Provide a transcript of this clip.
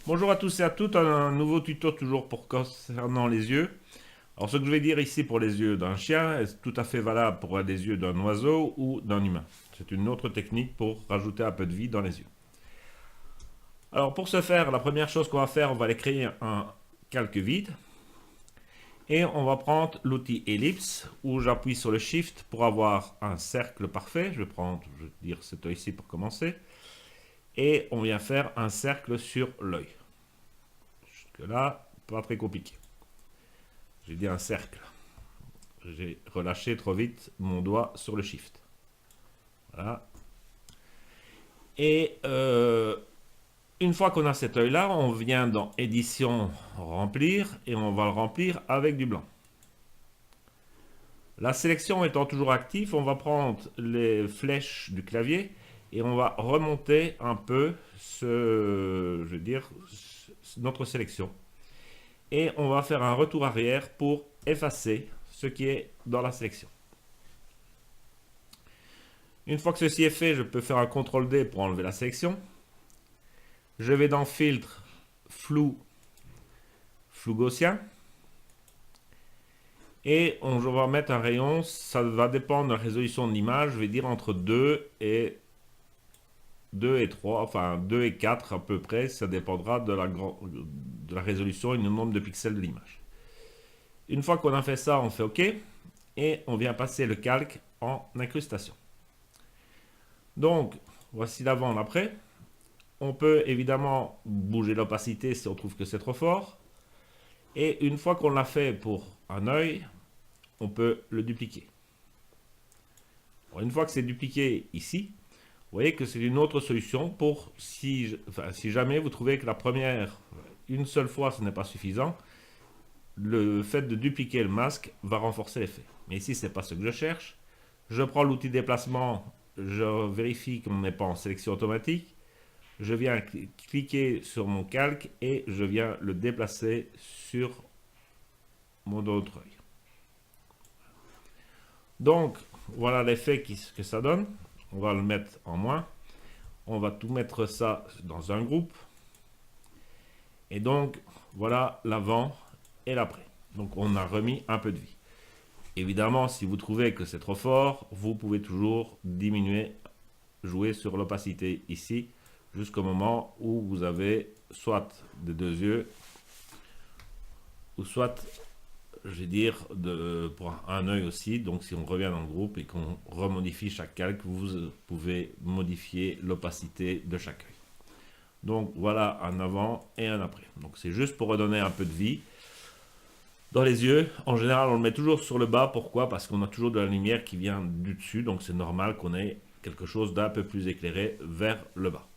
Bonjour à tous et à toutes, un nouveau tuto toujours pour concernant les yeux. Alors ce que je vais dire ici pour les yeux d'un chien est tout à fait valable pour les yeux d'un oiseau ou d'un humain. C'est une autre technique pour rajouter un peu de vie dans les yeux. Alors pour ce faire, la première chose qu'on va faire, on va aller créer un calque vide. Et on va prendre l'outil ellipse où j'appuie sur le shift pour avoir un cercle parfait. Je vais dire cet œil-ci pour commencer. Et on vient faire un cercle sur l'œil. Jusque là, pas très compliqué. J'ai dit un cercle. J'ai relâché trop vite mon doigt sur le shift. Voilà. Et une fois qu'on a cet œil-là, on vient dans édition remplir et on va le remplir avec du blanc. La sélection étant toujours active, on va prendre les flèches du clavier et on va remonter un peu notre sélection. Et on va faire un retour arrière pour effacer ce qui est dans la sélection. Une fois que ceci est fait, je peux faire un CTRL D pour enlever la sélection. Je vais dans filtre, flou gaussien. Et je vais mettre un rayon, ça va dépendre de la résolution de l'image, je vais dire entre 2 et 3, enfin 2 et 4 à peu près, ça dépendra de la résolution et du nombre de pixels de l'image. Une fois qu'on a fait ça, on fait OK et on vient passer le calque en incrustation. Donc, voici l'avant, l'après. On peut évidemment bouger l'opacité si on trouve que c'est trop fort. Et une fois qu'on l'a fait pour un œil, on peut le dupliquer. Alors, une fois que c'est dupliqué ici, vous voyez que c'est une autre solution pour si jamais vous trouvez que la première, une seule fois, ce n'est pas suffisant, le fait de dupliquer le masque va renforcer l'effet. Mais ici, ce n'est pas ce que je cherche. Je prends l'outil déplacement, je vérifie qu'on n'est pas en sélection automatique. Je viens cliquer sur mon calque et je viens le déplacer sur mon autre œil. Donc, voilà l'effet que ça donne. On va le mettre en moins. On va tout mettre ça dans un groupe. Et donc, voilà l'avant et l'après. Donc, on a remis un peu de vie. Évidemment, si vous trouvez que c'est trop fort, vous pouvez toujours diminuer, jouer sur l'opacité ici, jusqu'au moment où vous avez soit des deux yeux, ou soit, je vais dire, pour un œil aussi. Donc si on revient dans le groupe et qu'on remodifie chaque calque, vous pouvez modifier l'opacité de chaque œil. Donc voilà un avant et un après. Donc c'est juste pour redonner un peu de vie dans les yeux. En général, on le met toujours sur le bas. Pourquoi? Parce qu'on a toujours de la lumière qui vient du dessus. Donc c'est normal qu'on ait quelque chose d'un peu plus éclairé vers le bas.